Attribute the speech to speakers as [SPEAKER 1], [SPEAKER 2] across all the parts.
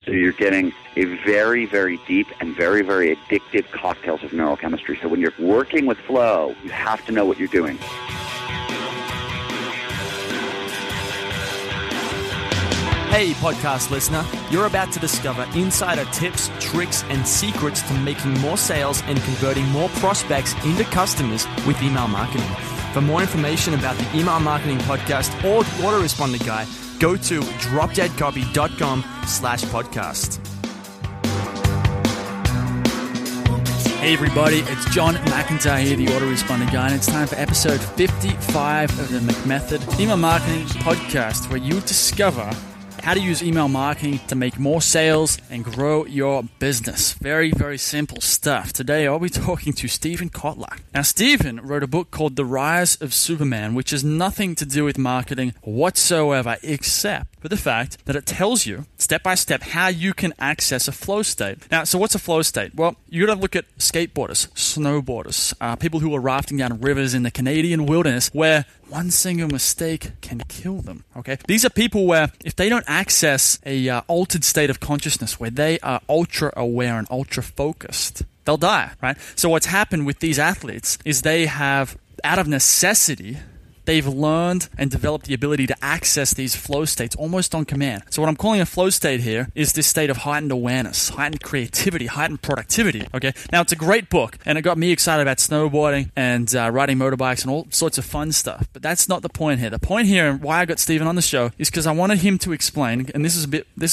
[SPEAKER 1] So you're getting a very, very deep and very, very addictive cocktails of neurochemistry. So when you're working with flow, you have to know what you're doing.
[SPEAKER 2] Hey, podcast listener, you're about to discover insider tips, tricks, and secrets to making more sales and converting more prospects into customers with email marketing. For more information about the Email Marketing Podcast or the Autoresponder Guide, go to dropdeadcopy.com/podcast. Hey everybody, it's John McIntyre here, the Autoresponder Guy, and it's time for episode 55 of the McMethod Email Marketing Podcast, where you discover how to use email marketing to make more sales and grow your business. Very, very simple stuff. Today, I'll be talking to Steven Kotler. Now, Steven wrote a book called The Rise of Superman, which has nothing to do with marketing whatsoever, except for the fact that it tells you, step by step, how you can access a flow state. Now, so what's a flow state? Well, you got to look at skateboarders, snowboarders, people who are rafting down rivers in the Canadian wilderness where one single mistake can kill them, okay? These are people where if they don't access a altered state of consciousness where they are ultra aware and ultra focused, they'll die, right? So what's happened with these athletes is they have, out of necessity, they've learned and developed the ability to access these flow states almost on command. So what I'm calling a flow state here is this state of heightened awareness, heightened creativity, heightened productivity, okay? Now, it's a great book, and it got me excited about snowboarding and riding motorbikes and all sorts of fun stuff. But that's not the point here. The point here and why I got Steven on the show is because I wanted him to explain, and this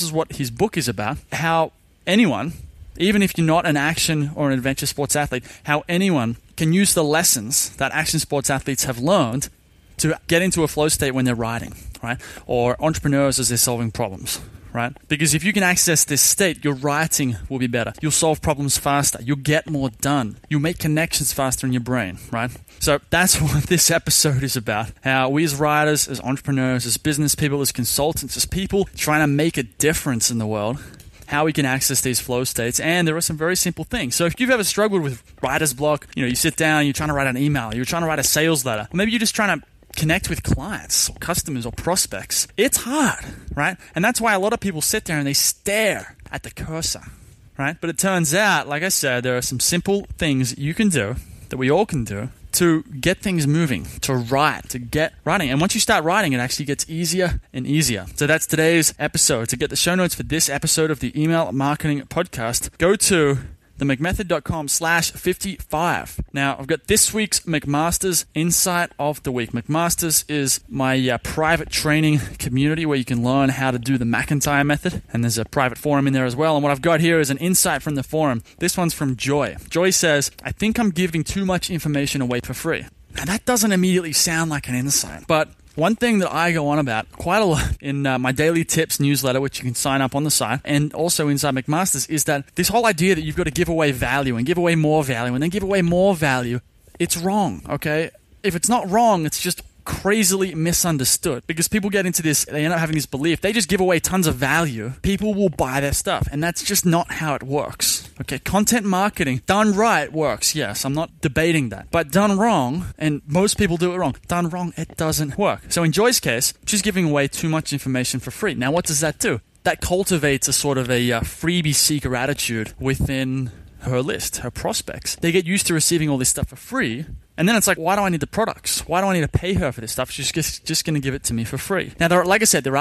[SPEAKER 2] is what his book is about, how anyone, even if you're not an action or an adventure sports athlete, how anyone can use the lessons that action sports athletes have learned to get into a flow state when they're riding, right? Or entrepreneurs as they're solving problems, right? Because if you can access this state, your writing will be better. You'll solve problems faster. You'll get more done. You'll make connections faster in your brain, right? So that's what this episode is about. How we as writers, as entrepreneurs, as business people, as consultants, as people trying to make a difference in the world, how we can access these flow states. And there are some very simple things. So if you've ever struggled with writer's block, you sit down, you're trying to write an email, you're trying to write a sales letter, or maybe you're just trying to connect with clients or customers or prospects. It's hard, right? And that's why a lot of people sit there and they stare at the cursor, right? But it turns out, like I said, there are some simple things you can do, that we all can do, to get things moving, to write, to get writing. And once you start writing, it actually gets easier and easier. So that's today's episode. To get the show notes for this episode of the Email Marketing Podcast, go to themcmethod.com/55. Now, I've got this week's McMaster's Insight of the Week. McMaster's is my private training community where you can learn how to do the McIntyre method. And there's a private forum in there as well. And what I've got here is an insight from the forum. This one's from Joy. Joy says, "I think I'm giving too much information away for free." Now, that doesn't immediately sound like an insight, but one thing that I go on about quite a lot in my daily tips newsletter, which you can sign up on the site, and also inside McMaster's, is that this whole idea that you've got to give away value and give away more value and then give away more value, it's wrong, okay? If it's not wrong, it's just crazily misunderstood, because people get into this, they end up having this belief, they just give away tons of value, people will buy their stuff, and that's just not how it works. Okay, content marketing done right works, yes, I'm not debating that, but done wrong, and most people do it wrong, done wrong, it doesn't work. So in Joy's case, she's giving away too much information for free. Now what does that do? That cultivates a sort of a freebie seeker attitude within her list, her prospects. They get used to receiving all this stuff for free, and then it's like, why do I need the products? Why do I need to pay her for this stuff? She's just going to give it to me for free. Now, like I said, there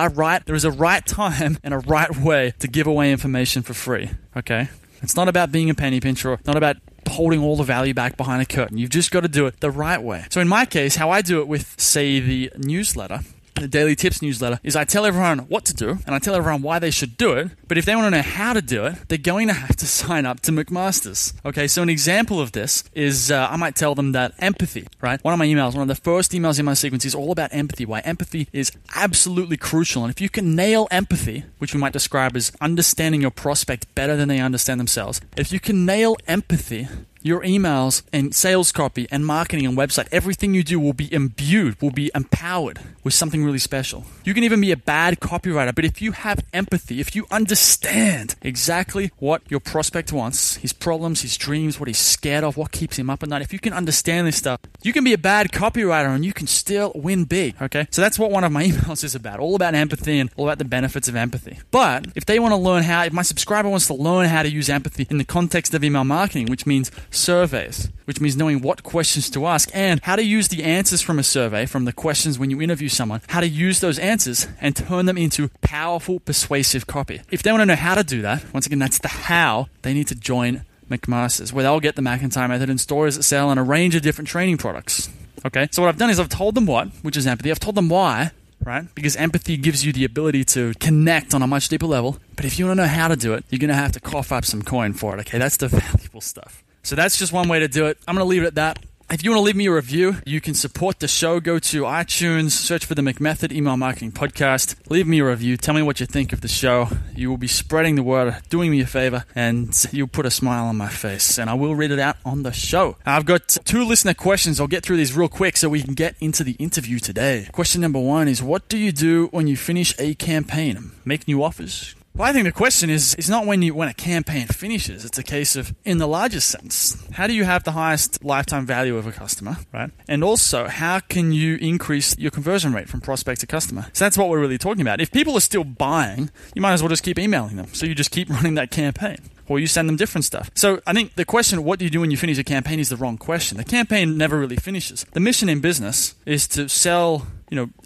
[SPEAKER 2] is a right time and a right way to give away information for free, okay? It's not about being a penny pincher, or not about holding all the value back behind a curtain. You've just got to do it the right way. So in my case, how I do it with, say, the newsletter, the Daily Tips newsletter, is I tell everyone what to do, and I tell everyone why they should do it, but if they want to know how to do it, they're going to have to sign up to McMaster's. Okay, so an example of this is I might tell them that empathy, right? One of the first emails in my sequence is all about empathy, why empathy is absolutely crucial. And if you can nail empathy, which we might describe as understanding your prospect better than they understand themselves, if you can nail empathy, your emails and sales copy and marketing and website, everything you do will be imbued, will be empowered with something really special. You can even be a bad copywriter, but if you have empathy, if you understand exactly what your prospect wants, his problems, his dreams, what he's scared of, what keeps him up at night, if you can understand this stuff, you can be a bad copywriter and you can still win big, okay? So that's what one of my emails is about, all about empathy and all about the benefits of empathy. But if they want to learn how, if my subscriber wants to learn how to use empathy in the context of email marketing, which means surveys, which means knowing what questions to ask and how to use the answers from a survey, from the questions when you interview someone, how to use those answers and turn them into powerful, persuasive copy. If they want to know how to do that, once again, that's the how, they need to join McMaster's, where they'll get the McIntyre method and stories that sell on a range of different training products. Okay, so what I've done is I've told them what, which is empathy. I've told them why, right? Because empathy gives you the ability to connect on a much deeper level. But if you want to know how to do it, you're going to have to cough up some coin for it, okay? That's the valuable stuff. So that's just one way to do it. I'm going to leave it at that. If you want to leave me a review, you can support the show. Go to iTunes, search for the McMethod Email Marketing Podcast. Leave me a review. Tell me what you think of the show. You will be spreading the word, doing me a favor, and you'll put a smile on my face. And I will read it out on the show. I've got 2 listener questions. I'll get through these real quick so we can get into the interview today. Question number 1 is, what do you do when you finish a campaign? Make new offers? Well, I think the question is not when a campaign finishes. It's a case of, in the largest sense, how do you have the highest lifetime value of a customer, right? And also, how can you increase your conversion rate from prospect to customer? So that's what we're really talking about. If people are still buying, you might as well just keep emailing them. So you just keep running that campaign. Or you send them different stuff. So I think the question, what do you do when you finish a campaign, is the wrong question. The campaign never really finishes. The mission in business is to sell,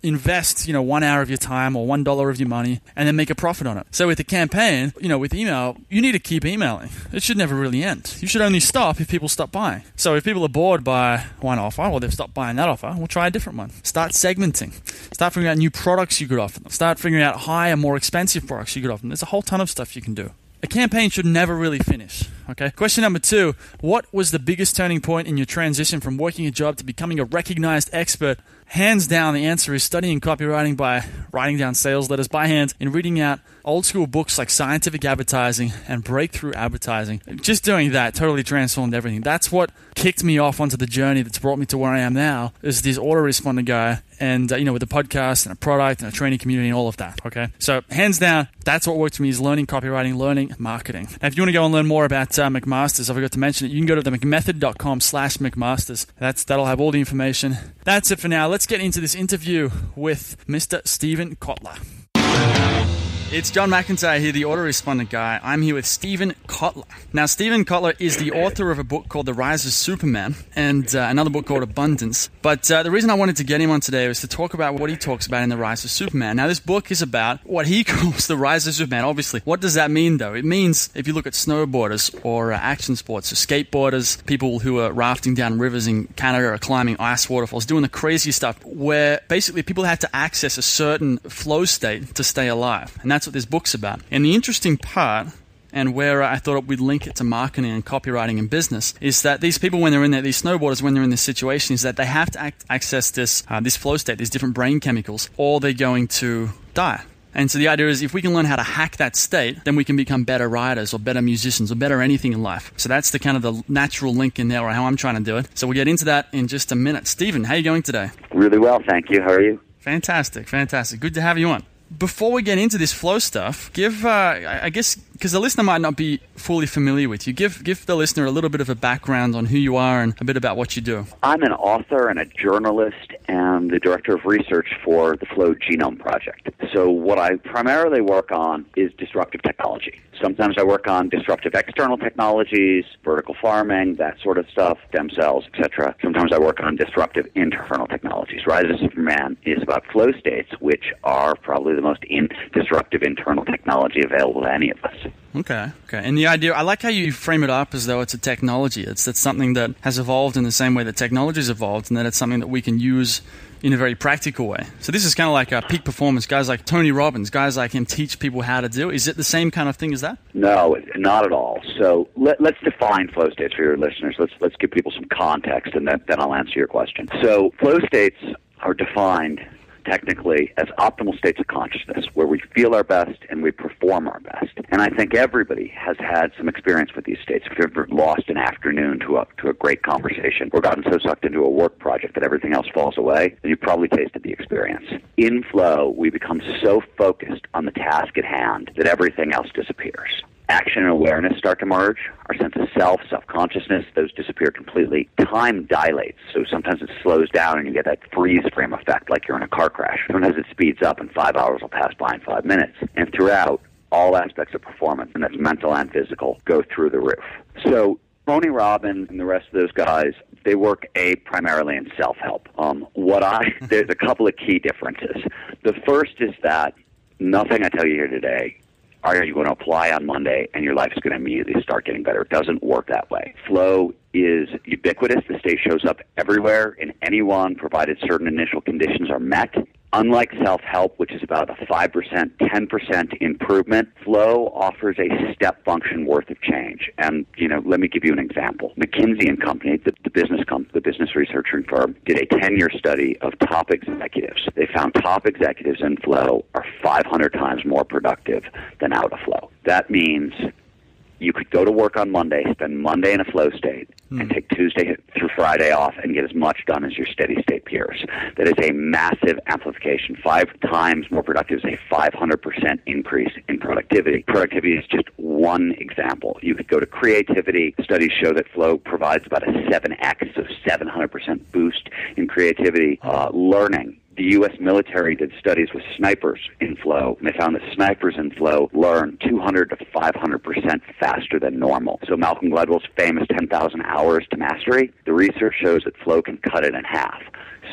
[SPEAKER 2] invest, 1 hour of your time or $1 of your money and then make a profit on it. So with a campaign, with email, you need to keep emailing. It should never really end. You should only stop if people stop buying. So if people are bored by one offer or they've stopped buying that offer, we'll try a different one. Start segmenting. Start figuring out new products you could offer them. Start figuring out higher, more expensive products you could offer them. There's a whole ton of stuff you can do. A campaign should never really finish, okay? Question number 2, what was the biggest turning point in your transition from working a job to becoming a recognized expert? Hands down, the answer is studying copywriting by writing down sales letters by hand and reading out old school books like Scientific Advertising and Breakthrough Advertising. Just doing that totally transformed everything. That's what kicked me off onto the journey that's brought me to where I am now, is this autoresponder guy and, with a podcast and a product and a training community and all of that, okay? So hands down, that's what worked for me, is learning copywriting, learning marketing. And if you want to go and learn more about McMaster's, I forgot to mention it, you can go to themcmethod.com/McMaster's. That'll have all the information. That's it for now. Let's get into this interview with Mr. Steven Kotler. It's John McIntyre here, the autoresponder guy. I'm here with Steven Kotler. Now, Steven Kotler is the author of a book called The Rise of Superman and another book called Abundance. But the reason I wanted to get him on today was to talk about what he talks about in The Rise of Superman. Now, this book is about what he calls the Rise of Superman, obviously. What does that mean, though? It means, if you look at snowboarders or action sports, so skateboarders, people who are rafting down rivers in Canada or climbing ice waterfalls, doing the crazy stuff where basically people have to access a certain flow state to stay alive. And that's what this book's about. And the interesting part, and where I thought we'd link it to marketing and copywriting and business, is that these people, when they're in there, these snowboarders, when they're in this situation, is that they have to access this flow state, these different brain chemicals, or they're going to die. And so the idea is, if we can learn how to hack that state, then we can become better writers or better musicians or better anything in life. So that's the kind of the natural link in there, or how I'm trying to do it. So we'll get into that in just a minute. Steven, how are you going today?
[SPEAKER 1] Really well, thank you. How are you?
[SPEAKER 2] Fantastic. Good to have you on. Before we get into this flow stuff, give, I guess, because the listener might not be fully familiar with you, give the listener a little bit of a background on who you are and a bit about what you do.
[SPEAKER 1] I'm an author and a journalist and the director of research for the Flow Genome Project. So what I primarily work on is disruptive technology. Sometimes I work on disruptive external technologies, vertical farming, that sort of stuff, stem cells, etc. Sometimes I work on disruptive internal technologies. Rise of Superman is about flow states, which are probably the most disruptive internal technology available to any of us.
[SPEAKER 2] Okay. And the idea, I like how you frame it up as though it's a technology. It's something that has evolved in the same way that technology's evolved, and that it's something that we can use in a very practical way. So this is kind of like a peak performance. Guys like Tony Robbins, guys like him teach people how to do. Is it the same kind of thing as that?
[SPEAKER 1] No, not at all. So let's define flow states for your listeners. Let's give people some context, and then I'll answer your question. So flow states are defined technically as optimal states of consciousness, where we feel our best and we perform our best. And I think everybody has had some experience with these states. If you've ever lost an afternoon to a great conversation or gotten so sucked into a work project that everything else falls away, then you probably tasted the experience. In flow, we become so focused on the task at hand that everything else disappears. Action and awareness start to merge. Our sense of self, self-consciousness, those disappear completely. Time dilates, so sometimes it slows down and you get that freeze frame effect like you're in a car crash. Sometimes it speeds up and 5 hours will pass by in 5 minutes. And throughout, all aspects of performance, and that's mental and physical, go through the roof. So Tony Robbins and the rest of those guys, they work primarily in self-help. There's a couple of key differences. The first is that nothing I tell you here today are you going to apply on Monday and your life is going to immediately start getting better. It doesn't work that way. Flow is ubiquitous. The state shows up everywhere in anyone, provided certain initial conditions are met. Unlike self-help, which is about a 5%, 10% improvement, flow offers a step function worth of change. And, let me give you an example. McKinsey & Company, the business researching firm, did a 10-year study of top executives. They found top executives in flow are 500 times more productive than out of flow. That means you could go to work on Monday, spend Monday in a flow state, and take Tuesday through Friday off and get as much done as your steady state peers. That is a massive amplification. 5 times more productive is a 500% increase in productivity. Productivity is just one example. You could go to creativity. Studies show that flow provides about a 7x, so 700% boost in creativity. Learning. The U.S. military did studies with snipers in flow, and they found that snipers in flow learn 200 to 500% faster than normal. So Malcolm Gladwell's famous 10,000 hours to mastery, the research shows that flow can cut it in half.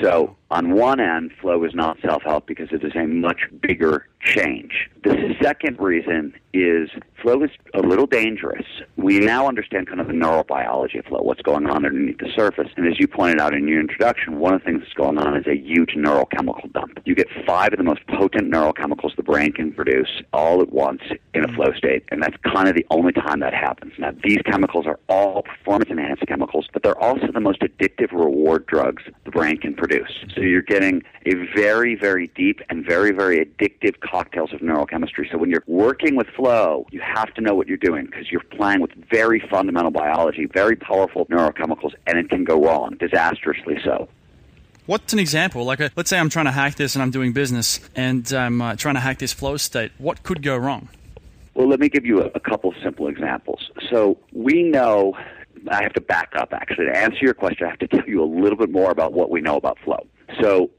[SPEAKER 1] So on one end, flow is not self-help because it is a much bigger change. The second reason is flow is a little dangerous. We now understand kind of the neurobiology of flow, what's going on underneath the surface. And as you pointed out in your introduction, one of the things that's going on is a huge neurochemical dump. You get 5 of the most potent neurochemicals the brain can produce all at once in a flow state, and that's kind of the only time that happens. Now, these chemicals are all performance-enhancing chemicals, but they're also the most addictive reward drugs the brain can produce. So you're getting a very, very deep and very, very addictive cocktails of neurochemistry. So when you're working with flow, you have to know what you're doing because you're playing with very fundamental biology, very powerful neurochemicals, and it can go wrong, disastrously so.
[SPEAKER 2] What's an example? Let's say I'm trying to hack this and I'm doing business and I'm trying to hack this flow state. What could go wrong?
[SPEAKER 1] Well, let me give you a couple simple examples. So we know, I have to back up actually. To answer your question, I have to tell you a little bit more about what we know about flow. So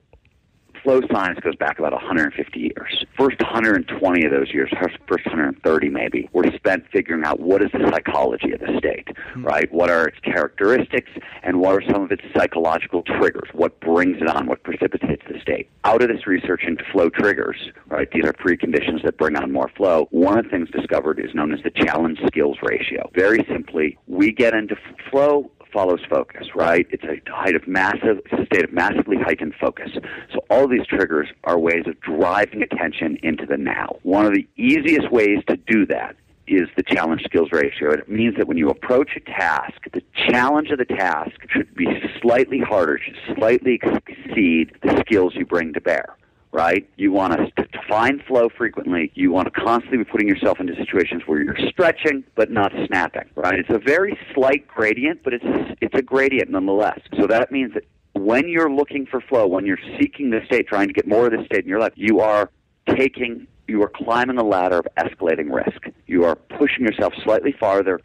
[SPEAKER 1] flow science goes back about 150 years. First 120 of those years, first 130 maybe, were spent figuring out what is the psychology of the state, right? What are its characteristics and what are some of its psychological triggers? What brings it on? What precipitates the state? Out of this research into flow triggers, right, these are preconditions that bring on more flow, one of the things discovered is known as the challenge skills ratio. Very simply, we get into flow follows focus, right? It's a state of massively heightened focus. So all of these triggers are ways of driving attention into the now. One of the easiest ways to do that is the challenge skills ratio. It means that when you approach a task, the challenge of the task should be slightly harder, should slightly exceed the skills you bring to bear. Right? You want to find flow frequently. You want to constantly be putting yourself into situations where you're stretching but not snapping. Right? It's a very slight gradient, but it's a gradient nonetheless. So that means that when you're looking for flow, when you're seeking the state, trying to get more of this state in your life, you are climbing a ladder of escalating risk. You are pushing yourself slightly farther,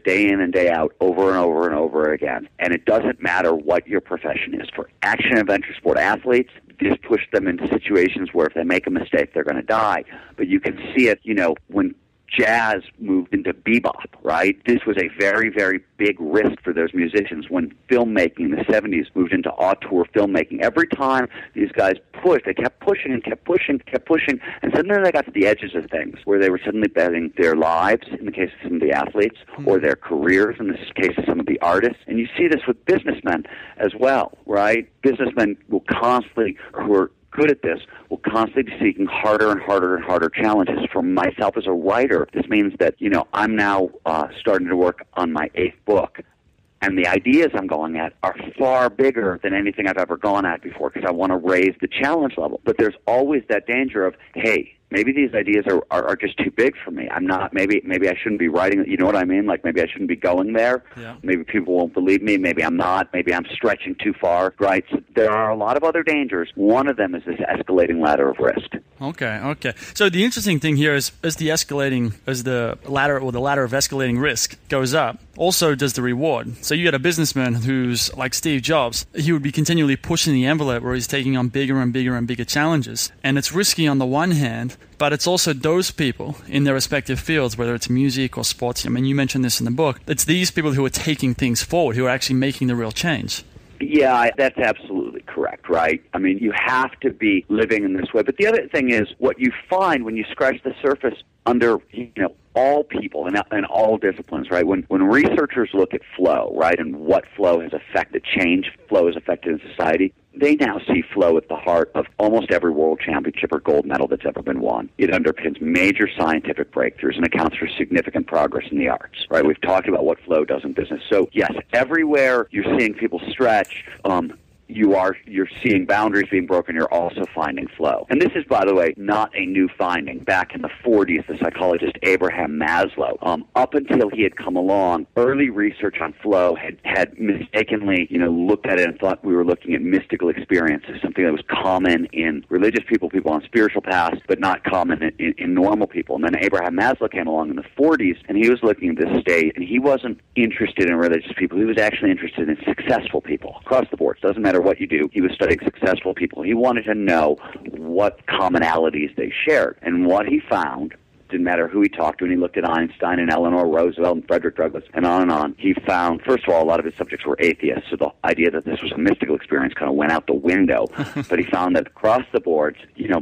[SPEAKER 1] day in and day out, over and over and over again. And it doesn't matter what your profession is. For action adventure sport athletes, this pushes them into situations where if they make a mistake, they're going to die. But you can see it, when jazz moved into bebop, right? This was a very, very big risk for those musicians. When filmmaking in the 70s moved into auteur filmmaking, every time these guys pushed, they kept pushing and kept pushing, and suddenly they got to the edges of things where they were suddenly betting their lives, in the case of some of the athletes, or their careers, in the case of some of the artists. And you see this with businessmen as well, right? Businessmen will constantly, who are good at this, will constantly be seeking harder and harder and harder challenges. For myself as a writer, this means that, I'm now starting to work on my 8th book. And the ideas I'm going at are far bigger than anything I've ever gone at before because I want to raise the challenge level. But there's always that danger of, hey, maybe these ideas are just too big for me. I'm not, maybe I shouldn't be writing, you know what I mean? Like maybe I shouldn't be going there.
[SPEAKER 2] Yeah.
[SPEAKER 1] Maybe people won't believe me. Maybe I'm not. Maybe I'm stretching too far, right? So there are a lot of other dangers. One of them is this escalating ladder of risk.
[SPEAKER 2] Okay. So the interesting thing here is as the ladder of escalating risk goes up, also does the reward. So you got a businessman who's like Steve Jobs. He would be continually pushing the envelope where he's taking on bigger and bigger and bigger challenges. And it's risky on the one hand, but it's also those people in their respective fields, whether it's music or sports. I mean, you mentioned this in the book. It's these people who are taking things forward, who are actually making the real change.
[SPEAKER 1] Yeah, that's absolutely correct, right? I mean, you have to be living in this way. But the other thing is what you find when you scratch the surface under, all people and all disciplines, right? When researchers look at flow, right, and what flow has affected, change flow has affected in society, they now see flow at the heart of almost every world championship or gold medal that's ever been won. It underpins major scientific breakthroughs and accounts for significant progress in the arts, right? We've talked about what flow does in business. So, yes, everywhere you're seeing people stretch, you're seeing boundaries being broken, you're also finding flow. And this is, by the way, not a new finding. Back in the 40s, the psychologist Abraham Maslow, up until he had come along, early research on flow had mistakenly, looked at it and thought we were looking at mystical experiences, something that was common in religious people on spiritual paths, but not common in normal people. And then Abraham Maslow came along in the 40s, and he was looking at this state, and he wasn't interested in religious people. He was actually interested in successful people across the board. It doesn't matter what you do. He was studying successful people. He wanted to know what commonalities they shared. And what he found, didn't matter who he talked to, and he looked at Einstein and Eleanor Roosevelt and Frederick Douglass and on, he found, first of all, a lot of his subjects were atheists, so the idea that this was a mystical experience kind of went out the window. But he found that across the board,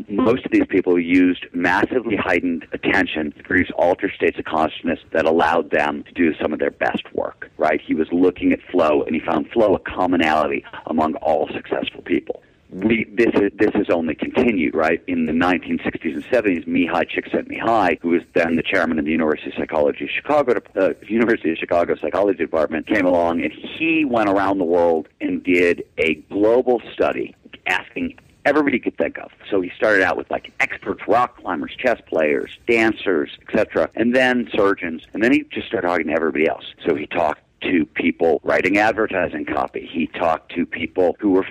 [SPEAKER 1] most of these people used massively heightened attention to produce altered states of consciousness that allowed them to do some of their best work, right? He was looking at flow, and he found flow a commonality among all successful people. This has only continued, right? In the 1960s and 70s, Mihai Csikszentmihalyi, who was then the chairman of the University of Chicago Psychology Department, came along, and he went around the world and did a global study asking everybody could think of. So he started out with like experts, rock climbers, chess players, dancers, etc., and then surgeons, and then he just started talking to everybody else. So he talked to people writing advertising copy. He talked to people who were,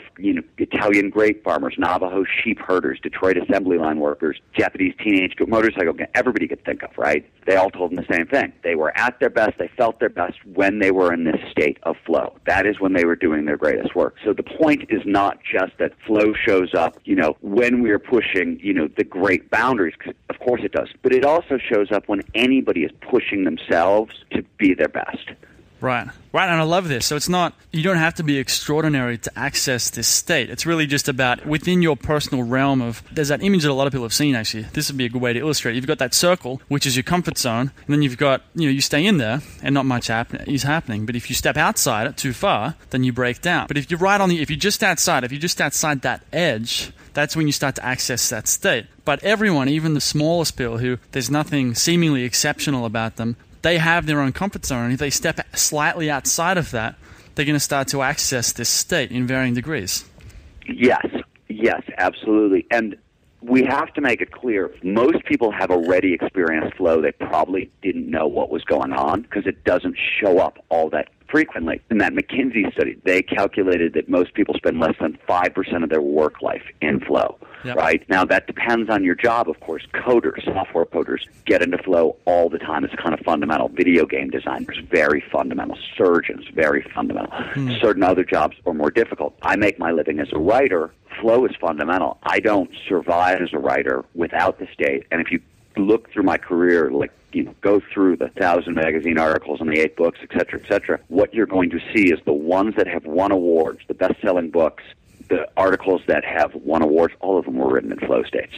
[SPEAKER 1] Italian grape farmers, Navajo sheep herders, Detroit assembly line workers, Japanese teenage motorcycle gangs, everybody could think of, right? They all told him the same thing. They were at their best, they felt their best when they were in this state of flow. That is when they were doing their greatest work. So the point is not just that flow shows up, when we're pushing, the great boundaries, 'cause of course it does, but it also shows up when anybody is pushing themselves to be their best.
[SPEAKER 2] Right, and I love this. So it's not, you don't have to be extraordinary to access this state. It's really just about within your personal realm of, there's that image that a lot of people have seen actually. This would be a good way to illustrate. You've got that circle, which is your comfort zone, and then you've got, you stay in there and not much is happening. But if you step outside it too far, then you break down. But if you're if you're just outside that edge, that's when you start to access that state. But everyone, even the smallest people who there's nothing seemingly exceptional about them, they have their own comfort zone, and if they step slightly outside of that, they're going to start to access this state in varying degrees.
[SPEAKER 1] Yes, absolutely. And we have to make it clear, most people have already experienced flow. They probably didn't know what was going on because it doesn't show up all that frequently. In that McKinsey study, they calculated that most people spend less than 5% of their work life in flow. Yep. Right? Now, that depends on your job, of course. Coders, software coders, get into flow all the time. It's kind of fundamental. Video game designers, very fundamental. Surgeons, very fundamental. Certain other jobs are more difficult. I make my living as a writer. Flow is fundamental. I don't survive as a writer without the state. And if you look through my career, go through the 1,000 magazine articles and the 8 books, et cetera, what you're going to see is the ones that have won awards, the best-selling books, the articles that have won awards, all of them were written in flow states.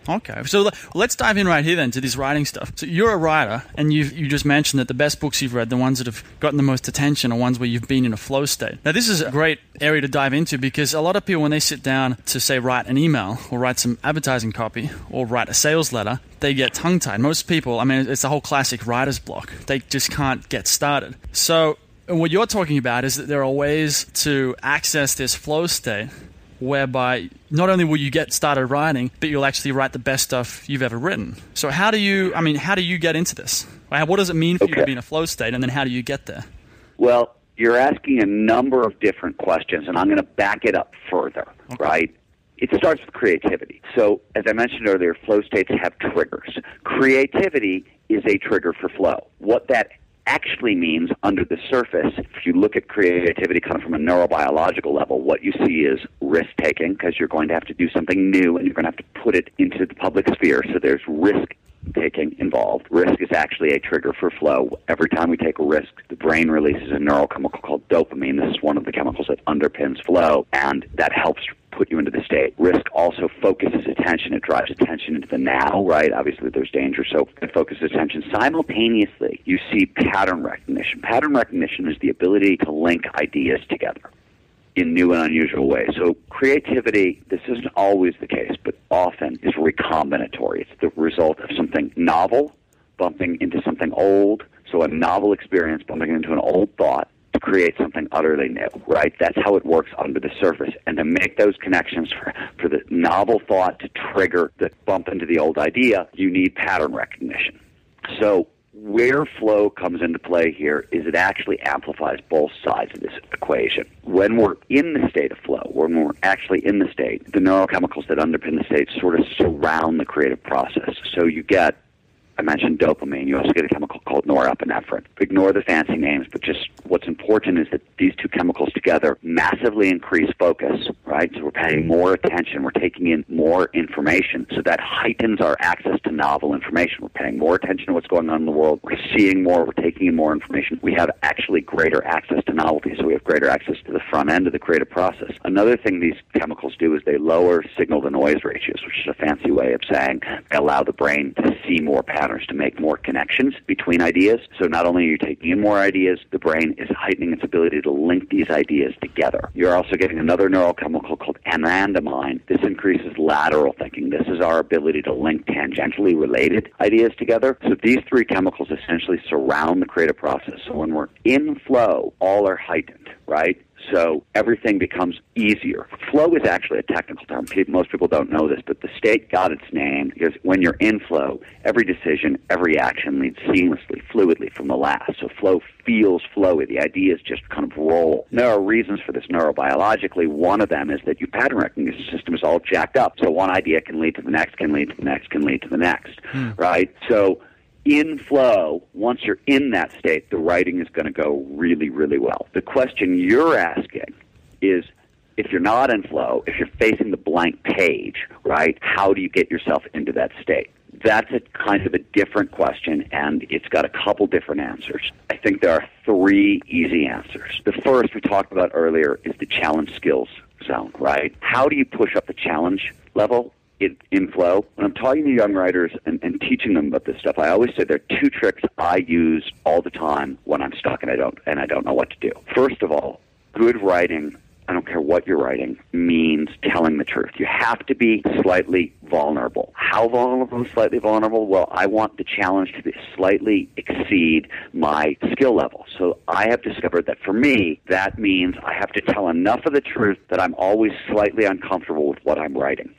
[SPEAKER 2] Okay, so let's dive in right here then to this writing stuff. So you're a writer, and you just mentioned that the best books you've read, the ones that have gotten the most attention, are ones where you've been in a flow state. Now, this is a great area to dive into because a lot of people, when they sit down to, say, write an email or write some advertising copy or write a sales letter, they get tongue-tied. Most people, it's a whole classic writer's block. They just can't get started. So And what you're talking about is that there are ways to access this flow state whereby not only will you get started writing, but you'll actually write the best stuff you've ever written. So how do you get into this? What does it mean for you to be in a flow state, and then how do you get there?
[SPEAKER 1] Well, you're asking a number of different questions, and I'm going to back it up further, right? It starts with creativity. So, as I mentioned earlier, flow states have triggers. Creativity is a trigger for flow. What that actually means under the surface, if you look at creativity kind of from a neurobiological level, what you see is risk-taking, because you're going to have to do something new and you're going to have to put it into the public sphere. So there's risk-taking involved. Risk is actually a trigger for flow. Every time we take a risk, the brain releases a neurochemical called dopamine. This is one of the chemicals that underpins flow, and that helps put you into the state. Risk also focuses attention. It drives attention into the now, right? Obviously, there's danger, so it focuses attention. Simultaneously, you see pattern recognition. Pattern recognition is the ability to link ideas together in new and unusual ways. So creativity, this isn't always the case, but often is recombinatory. It's the result of something novel bumping into something old, so a novel experience bumping into an old thought, to create something utterly new, right? That's how it works under the surface. And to make those connections for the novel thought to trigger the bump into the old idea, you need pattern recognition. So where flow comes into play here is it actually amplifies both sides of this equation. When we're in the state of flow, when we're actually in the state, the neurochemicals that underpin the state sort of surround the creative process. So you get, I mentioned dopamine. You also get a chemical called norepinephrine. Ignore the fancy names, but just what's important is that these two chemicals together massively increase focus, right? So we're paying more attention. We're taking in more information. So that heightens our access to novel information. We're paying more attention to what's going on in the world. We're seeing more. We're taking in more information. We have actually greater access to novelty, so we have greater access to the front end of the creative process. Another thing these chemicals do is they lower signal-to-noise ratios, which is a fancy way of saying they allow the brain to see more patterns, to make more connections between ideas. So not only are you taking in more ideas, the brain is heightening its ability to link these ideas together. You're also getting another neurochemical called anandamide. This increases lateral thinking. This is our ability to link tangentially related ideas together. So these three chemicals essentially surround the creative process. So when we're in flow, all are heightened, right? So everything becomes easier. Flow is actually a technical term. Most people don't know this, but the state got its name because when you're in flow, every decision, every action leads seamlessly, fluidly from the last. So flow feels flowy. The ideas just kind of roll. There are reasons for this neurobiologically. One of them is that your pattern recognition system is all jacked up. So one idea can lead to the next, can lead to the next, can lead to the next, right? So in flow, once you're in that state, the writing is going to go really, really well. The question you're asking is, if you're not in flow, if you're facing the blank page, right, how do you get yourself into that state? That's a kind of a different question, and it's got a couple different answers. I think there are three easy answers. The first we talked about earlier is the challenge skills zone, right? How do you push up the challenge level in flow? When I'm talking to young writers and teaching them about this stuff, I always say there are two tricks I use all the time when I'm stuck and I don't know what to do. First of all, good writing, I don't care what you're writing, means telling the truth. You have to be slightly vulnerable. How vulnerable is slightly vulnerable? Well, I want the challenge to slightly exceed my skill level. So I have discovered that for me, that means I have to tell enough of the truth that I'm always slightly uncomfortable with what I'm writing.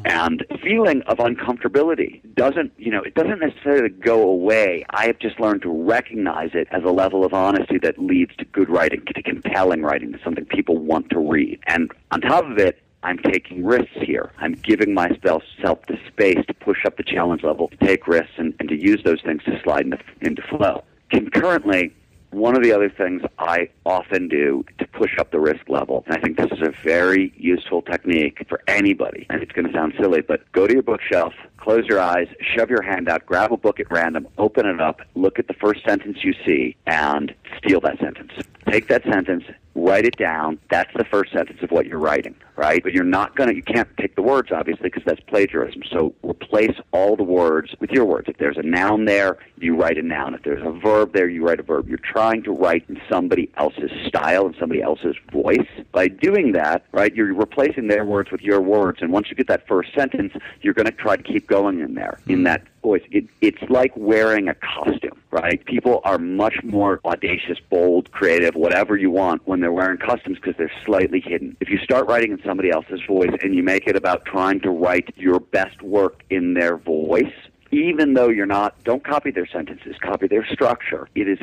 [SPEAKER 1] And feeling of uncomfortability doesn't necessarily go away. I have just learned to recognize it as a level of honesty that leads to good writing, to compelling writing, to something people want to read. And on top of it, I'm taking risks here. I'm giving myself the space to push up the challenge level, to take risks, and to use those things to slide into flow. Concurrently, one of the other things I often do to push up the risk level, and I think this is a very useful technique for anybody, and it's going to sound silly, but go to your bookshelf, close your eyes, shove your hand out, grab a book at random, open it up, look at the first sentence you see, and steal that sentence. Take that sentence, write it down. That's the first sentence of what you're writing, right? But you can't take the words, obviously, because that's plagiarism. So replace all the words with your words. If there's a noun there, you write a noun. If there's a verb there, you write a verb. You're trying to write in somebody else's style and somebody else's voice. By doing that, right, you're replacing their words with your words. And once you get that first sentence, you're going to try to keep going in there, in that voice. It's like wearing a costume, right? People are much more audacious, bold, creative, whatever you want when they're wearing costumes because they're slightly hidden. If you start writing in somebody else's voice and you make it about trying to write your best work in their voice, even though you're not, don't copy their sentences, copy their structure. It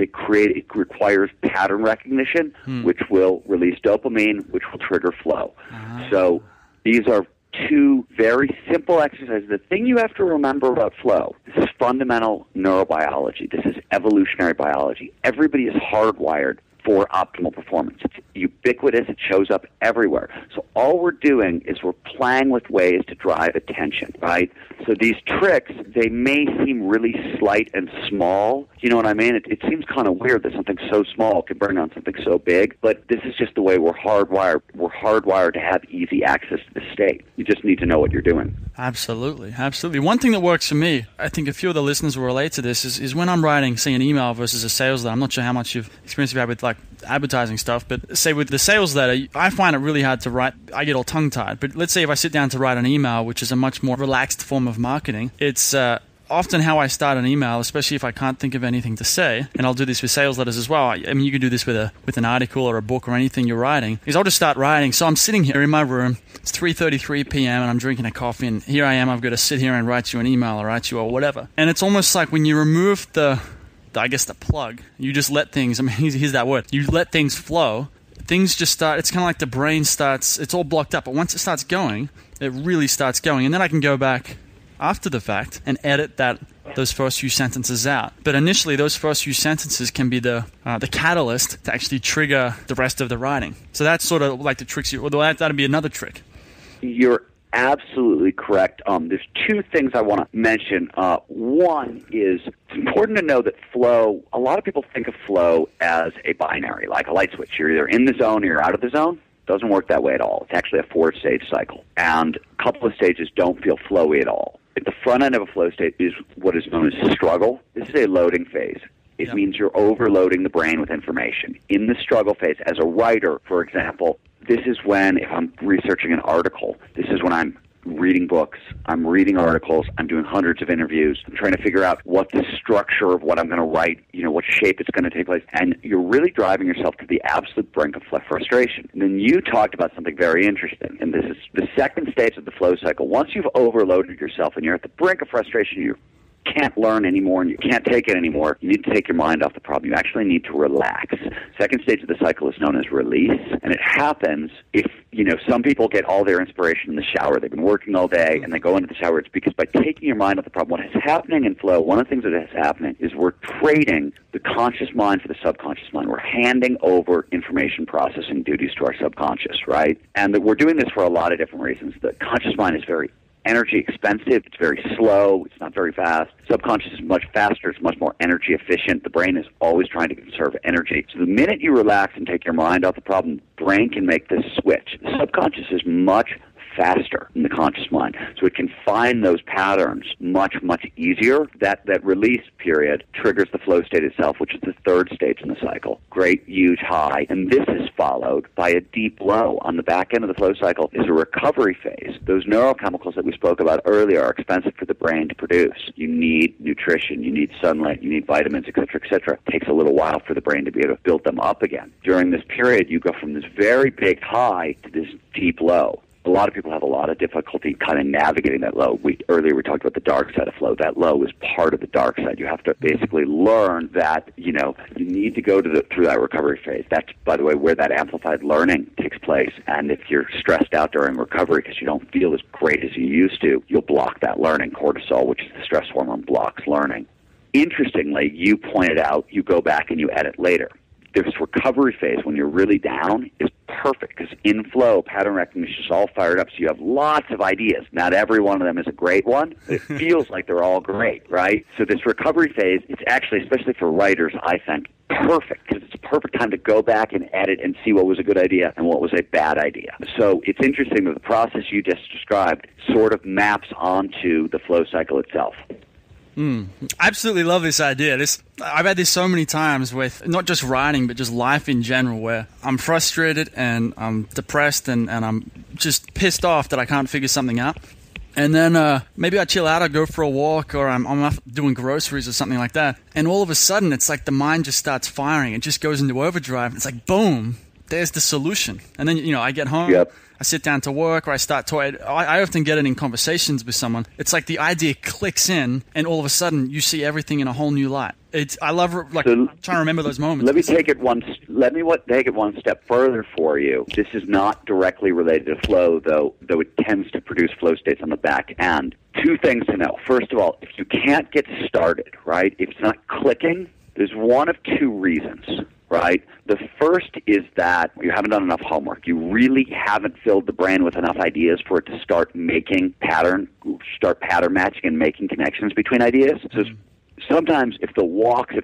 [SPEAKER 1] requires pattern recognition, which will release dopamine, which will trigger flow. So these are two very simple exercises. The thing you have to remember about flow, this is fundamental neurobiology. This is evolutionary biology. Everybody is hardwired for optimal performance. It's ubiquitous. It shows up everywhere. So all we're doing is we're playing with ways to drive attention, right? So these tricks, they may seem really slight and small. You know what I mean? It seems kind of weird that something so small can bring on something so big, but this is just the way we're hardwired. We're hardwired to have easy access to the state. You just need to know what you're doing.
[SPEAKER 2] Absolutely. Absolutely. One thing that works for me, I think a few of the listeners will relate to this, is when I'm writing, say, an email versus a sales letter. I'm not sure how much experience you've had with like advertising stuff, but say with the sales letter, I find it really hard to write. I get all tongue-tied. But let's say if I sit down to write an email, which is a much more relaxed form of marketing, it's often how I start an email, especially if I can't think of anything to say, and I'll do this with sales letters as well. I mean, you can do this with an article or a book or anything you're writing, is I'll just start writing. So I'm sitting here in my room, it's 3:33 p.m. and I'm drinking a coffee, and here I am, I've got to sit here and write you an email or write you or whatever. And it's almost like when you remove the plug, you just let things, I mean, here's that word, you let things flow, things just start, it's kind of like the brain starts, it's all blocked up, but once it starts going, it really starts going, and then I can go back after the fact and edit those first few sentences out. But initially, those first few sentences can be the catalyst to actually trigger the rest of the writing. So that's sort of like the tricks, that'd be another trick.
[SPEAKER 1] You're absolutely correct. There's two things I want to mention. One is it's important to know that flow, a lot of people think of flow as a binary, like a light switch. You're either in the zone or you're out of the zone. It doesn't work that way at all. It's actually a 4-stage cycle. And a couple of stages don't feel flowy at all. At the front end of a flow state is what is known as struggle. This is a loading phase. It means you're overloading the brain with information. In the struggle phase, as a writer, for example, this is when, if I'm researching an article, this is when I'm reading books, I'm reading articles, I'm doing hundreds of interviews, I'm trying to figure out what the structure of what I'm going to write, what shape it's going to take place, and you're really driving yourself to the absolute brink of frustration. And then you talked about something very interesting, and this is the second stage of the flow cycle. Once you've overloaded yourself and you're at the brink of frustration, you can't learn anymore and you can't take it anymore, you need to take your mind off the problem. You actually need to relax. Second stage of the cycle is known as release, and it happens if, some people get all their inspiration in the shower. They've been working all day and they go into the shower. It's because by taking your mind off the problem, what is happening in flow, one of the things that is happening is we're trading the conscious mind for the subconscious mind. We're handing over information processing duties to our subconscious, right? And we're doing this for a lot of different reasons. The conscious mind is very energy expensive, it's very slow, it's not very fast. Subconscious is much faster, it's much more energy efficient. The brain is always trying to conserve energy. So the minute you relax and take your mind off the problem, the brain can make this switch. The subconscious is much faster than the conscious mind. So it can find those patterns much, much easier. That release period triggers the flow state itself, which is the third stage in the cycle. Great, huge high. And this is followed by a deep low. On the back end of the flow cycle is a recovery phase. Those neurochemicals that we spoke about earlier are expensive for the brain to produce. You need nutrition, you need sunlight, you need vitamins, et cetera, et cetera. It takes a little while for the brain to be able to build them up again. During this period, you go from this very big high to this deep low. A lot of people have a lot of difficulty kind of navigating that low. Earlier we talked about the dark side of flow. That low is part of the dark side. You have to basically learn that, you need to go through that recovery phase. That's, by the way, where that amplified learning takes place. And if you're stressed out during recovery because you don't feel as great as you used to, you'll block that learning. Cortisol, which is the stress hormone, blocks learning. Interestingly, you pointed out you go back and you edit later. This recovery phase, when you're really down, is perfect because in flow, pattern recognition is all fired up, so you have lots of ideas. Not every one of them is a great one, but it feels like they're all great, right? So this recovery phase, it's actually, especially for writers, I think, perfect because it's a perfect time to go back and edit and see what was a good idea and what was a bad idea. So it's interesting that the process you just described sort of maps onto the flow cycle itself.
[SPEAKER 2] Absolutely love this idea. I've had this so many times with not just writing, but just life in general, where I'm frustrated and I'm depressed and I'm just pissed off that I can't figure something out. And then maybe I chill out, I go for a walk, or I'm off doing groceries or something like that. And all of a sudden, it's like the mind just starts firing. It just goes into overdrive. It's like, boom, there's the solution. And then, I get home.
[SPEAKER 1] Yep.
[SPEAKER 2] I sit down to work, or I start talking. I often get it in conversations with someone. It's like the idea clicks in, and all of a sudden, you see everything in a whole new light. I love trying to remember those moments.
[SPEAKER 1] Let me take it one step further for you. This is not directly related to flow, though it tends to produce flow states on the back end. Two things to know. First of all, if you can't get started, right, if it's not clicking, there's one of two reasons. Right? The first is that you haven't done enough homework. You really haven't filled the brain with enough ideas for it to start pattern matching and making connections between ideas. So sometimes if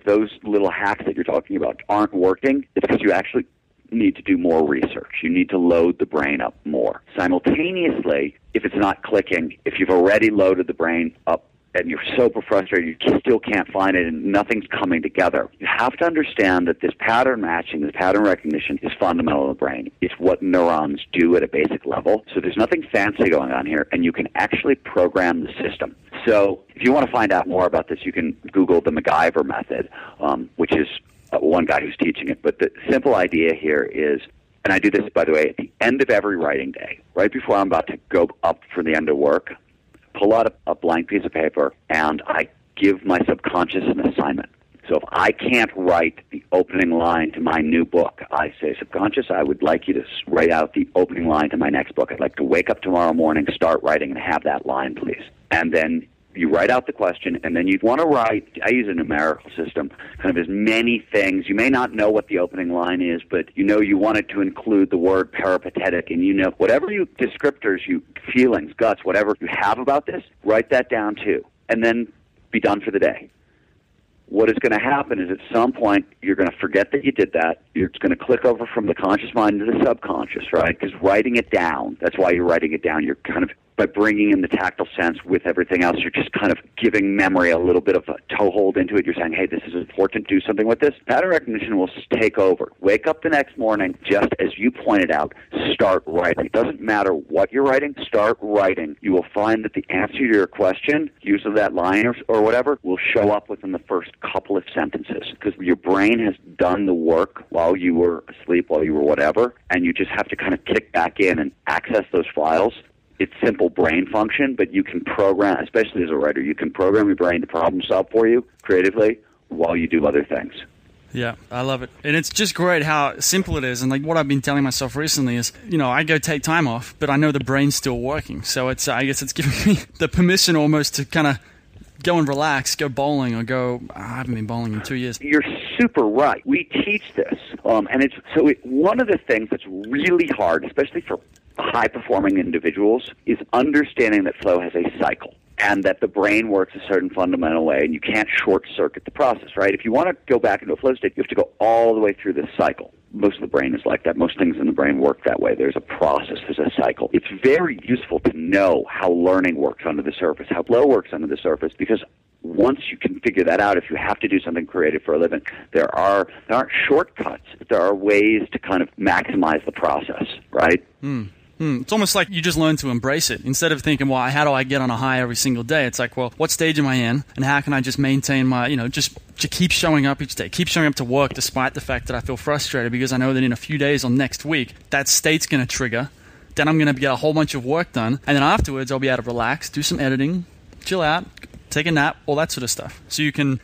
[SPEAKER 1] those little hacks that you're talking about aren't working, it's because you actually need to do more research. You need to load the brain up more. Simultaneously, if it's not clicking, if you've already loaded the brain up, and you're super frustrated, you still can't find it, and nothing's coming together. You have to understand that this pattern matching, this pattern recognition is fundamental to the brain. It's what neurons do at a basic level. So there's nothing fancy going on here, and you can actually program the system. So if you want to find out more about this, you can Google the MacGyver method, which is one guy who's teaching it. But the simple idea here is, and I do this, by the way, at the end of every writing day, right before I'm about to go up for the end of work, pull out a blank piece of paper, and I give my subconscious an assignment. So if I can't write the opening line to my new book, I say, subconscious, I would like you to write out the opening line to my next book. I'd like to wake up tomorrow morning, start writing, and have that line, please. And then you write out the question, and then you'd want to write, I use a numerical system, kind of as many things. You may not know what the opening line is, but you want it to include the word peripatetic, and whatever descriptors, feelings, guts, whatever you have about this, write that down too, and then be done for the day. What is going to happen is at some point you're going to forget that you did that. It's going to click over from the conscious mind to the subconscious, right? Because writing it down, that's why you're writing it down. You're kind of, by bringing in the tactile sense with everything else, you're just kind of giving memory a little bit of a toehold into it. You're saying, hey, this is important, do something with this. Pattern recognition will take over. Wake up the next morning, just as you pointed out, start writing. It doesn't matter what you're writing, start writing. You will find that the answer to your question, use of that line or whatever, will show up within the first couple of sentences, because your brain has done the work while you were asleep, while you were whatever, and you just have to kind of kick back in and access those files. It's simple brain function, but you can program, especially as a writer, you can program your brain to problem solve for you creatively while you do other things.
[SPEAKER 2] Yeah, I love it. And it's just great how simple it is. And like what I've been telling myself recently is, I go take time off, but I know the brain's still working. So I guess it's giving me the permission almost to kind of go and relax, go bowling, or go, I haven't been bowling in 2 years.
[SPEAKER 1] You're super right. We teach this. One of the things that's really hard, especially for high-performing individuals, is understanding that flow has a cycle and that the brain works a certain fundamental way, and you can't short-circuit the process, right? If you want to go back into a flow state, you have to go all the way through this cycle. Most of the brain is like that. Most things in the brain work that way. There's a process. There's a cycle. It's very useful to know how learning works under the surface, how flow works under the surface, because once you can figure that out, if you have to do something creative for a living, there aren't shortcuts. There are ways to kind of maximize the process, right?
[SPEAKER 2] It's almost like you just learn to embrace it. Instead of thinking, well, how do I get on a high every single day? It's like, well, what stage am I in? And how can I just maintain my, just to keep showing up each day, keep showing up to work despite the fact that I feel frustrated, because I know that in a few days or next week, that state's going to trigger. Then I'm going to get a whole bunch of work done. And then afterwards, I'll be able to relax, do some editing, chill out, take a nap, all that sort of stuff. So you can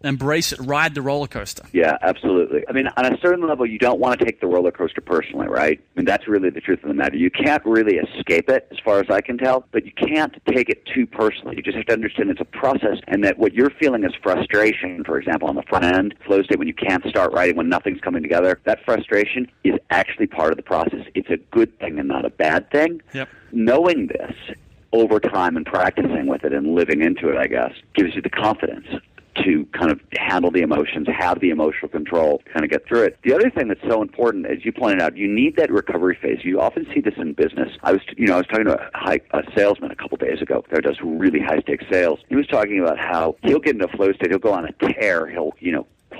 [SPEAKER 2] embrace it, ride the roller coaster. Yeah, absolutely. I mean, on a certain level, you don't want to take the roller coaster personally, right? I mean, that's really the truth of the matter. You can't really escape it, as far as I can tell, but you can't take it too personally. You just have to understand it's a process, and that what you're feeling is frustration, for example, on the front end, flow state, when you can't start writing, when nothing's coming together, that frustration is actually part of the process. It's a good thing and not a bad thing. Yep.
[SPEAKER 1] Knowing this over time and practicing with it and living into it, I guess, gives you the confidence to kind of handle the emotions, have the emotional control, kind of get through it. The other thing that's so important, as you pointed out, you need that recovery phase. You often see this in business. I was talking to a salesman a couple days ago that does really high-stakes sales. He was talking about how he'll get into a flow state, he'll go on a tear, he'll,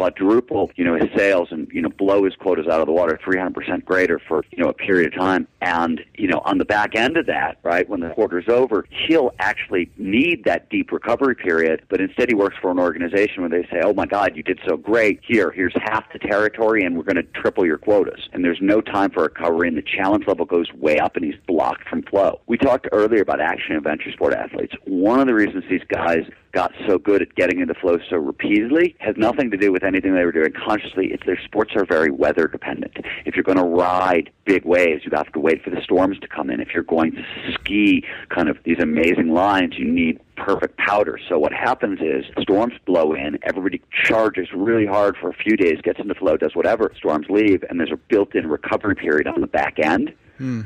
[SPEAKER 1] quadruple, his sales and, blow his quotas out of the water 300% greater for, a period of time. And, on the back end of that, right, when the quarter's over, he'll actually need that deep recovery period, but instead he works for an organization where they say, oh my God, you did so great. Here's half the territory and we're going to triple your quotas. And there's no time for recovery and the challenge level goes way up and he's blocked from flow. We talked earlier about action and adventure sport athletes. One of the reasons these guys got so good at getting into flow so repeatedly has nothing to do with anything they were doing consciously. It's their sports are very weather dependent. If you're going to ride big waves, you have to wait for the storms to come in. If you're going to ski kind of these amazing lines, you need perfect powder. So what happens is storms blow in, everybody charges really hard for a few days, gets into flow, does whatever, storms leave, and there's a built-in recovery period on the back end.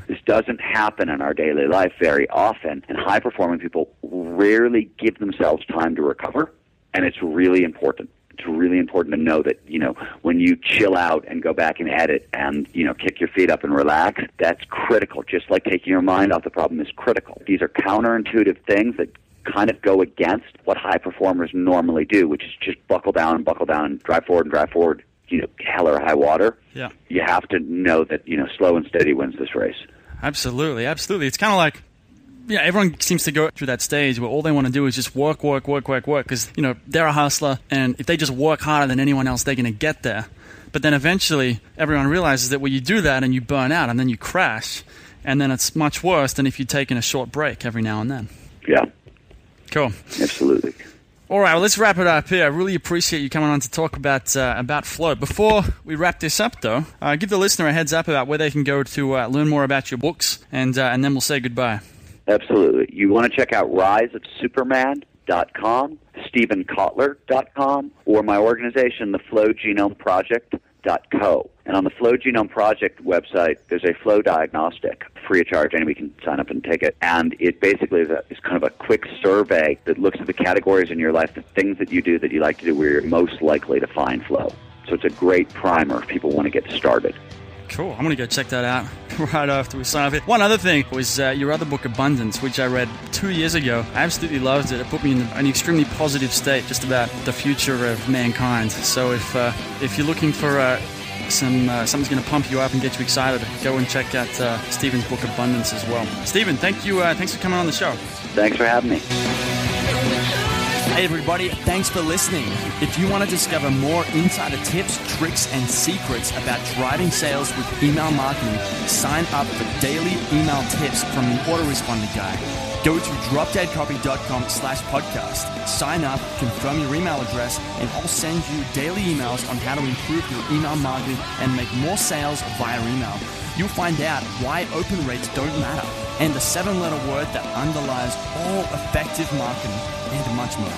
[SPEAKER 1] This doesn't happen in our daily life very often, and high-performing people rarely give themselves time to recover, and it's really important. It's really important to know that, when you chill out and go back and edit and, kick your feet up and relax, that's critical. Just like taking your mind off the problem is critical. These are counterintuitive things that kind of go against what high performers normally do, which is just buckle down, drive forward, hell or high water.
[SPEAKER 2] Yeah.
[SPEAKER 1] You have to know that, slow and steady wins this race.
[SPEAKER 2] Absolutely. It's kind of like, everyone seems to go through that stage where all they want to do is just work, because, they're a hustler, and if they just work harder than anyone else, they're going to get there. But then eventually, everyone realizes that when you do that and you burn out and then you crash, and then it's much worse than if you'd taken a short break every now and then.
[SPEAKER 1] Yeah.
[SPEAKER 2] Cool.
[SPEAKER 1] Absolutely.
[SPEAKER 2] All right, well, let's wrap it up here. I really appreciate you coming on to talk about flow. Before we wrap this up, though, give the listener a heads up about where they can go to learn more about your books, and then we'll say goodbye. Absolutely.
[SPEAKER 1] You want to check out riseofsuperman.com, stevenkotler.com, or my organization, the Flow Genome Project.co. And on the Flow Genome Project website, there's a flow diagnostic, free of charge. Anybody can sign up and take it. And it basically is kind of a quick survey that looks at the categories in your life, the things that you do that you like to do where you're most likely to find flow. So it's a great primer if people want to get started. Cool. I'm going to go check that out right after we sign off here. One other thing was your other book, Abundance, which I read 2 years ago. I absolutely loved it. It put me in an extremely positive state just about the future of mankind. So if you're looking for something's going to pump you up and get you excited, go and check out Steven's book, Abundance, as well. Steven, thank you. Thanks for coming on the show. Thanks for having me. Hey everybody, thanks for listening. If you want to discover more insider tips, tricks, and secrets about driving sales with email marketing, sign up for daily email tips from the autoresponder guy. Go to dropdeadcopy.com/podcast. Sign up, confirm your email address, and I'll send you daily emails on how to improve your email marketing and make more sales via email. You'll find out why open rates don't matter and the 7-letter word that underlies all effective marketing and much more.